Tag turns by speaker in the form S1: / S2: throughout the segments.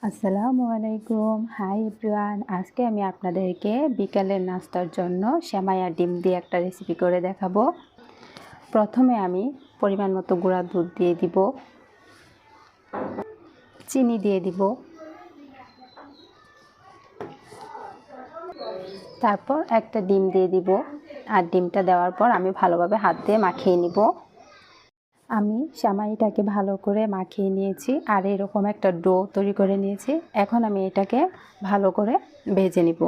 S1: আসসালামু আলাইকুম। Hi everyone. আজকে আমি আপনাদেরকে বিকালের নাস্তার জন্য সেমাই আর ডিম দিয়ে একটা রেসিপি করে দেখাবো। প্রথমে আমি পরিমাণ মতো গুঁড়া দুধ দিয়ে দিব, চিনি দিয়ে দিব, তারপর একটা ডিম দিয়ে দিব। আর ডিমটা দেওয়ার পর আমি ভালোভাবে হাত দিয়ে মাখিয়ে নিব। আমি সেমাইটাকে ভালো করে মাখিয়ে নিয়েছি আর এরকম একটা ডো তৈরি করে নিয়েছি। এখন আমি এটাকে ভালো করে ভেজে নিব।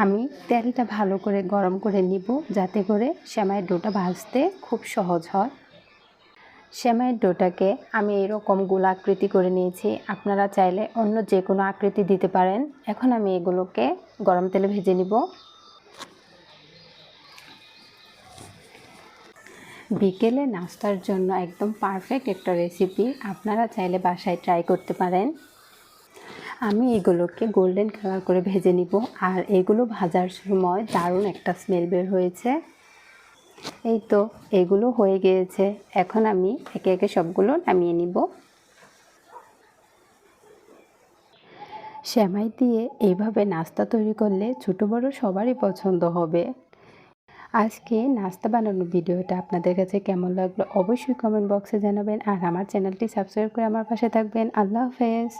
S1: আমি তেলটা ভালো করে গরম করে নিব যাতে করে সেমাইয়ের ডোটা ভাজতে খুব সহজ হয়। সেমাইয়ের ডোটাকে আমি এরকম গোলাকৃতি করে নিয়েছি। আপনারা চাইলে অন্য যে কোনো আকৃতি দিতে পারেন। এখন আমি এগুলোকে গরম তেলে ভেজে নিব। বিকেলে নাস্তার জন্য একদম পারফেক্ট একটা রেসিপি, আপনারা চাইলে বাসায় ট্রাই করতে পারেন। আমি এগুলোকে গোল্ডেন কালার করে ভেজে নিব। আর এগুলো ভাজার সময় দারুণ একটা স্মেল বের হয়েছে। এই তো এগুলো হয়ে গিয়েছে। এখন আমি একে একে সবগুলো নামিয়ে নিব। সেমাই দিয়ে এইভাবে নাস্তা তৈরি করলে ছোটো বড়ো সবারই পছন্দ হবে। আজকে নাস্তা বানানোর ভিডিওটা আপনাদের কাছে কেমন লাগলো অবশ্যই কমেন্ট বক্সে জানাবেন। আর আমার চ্যানেলটি সাবস্ক্রাইব করে আমার পাশে থাকবেন। আল্লাহ হাফেজ।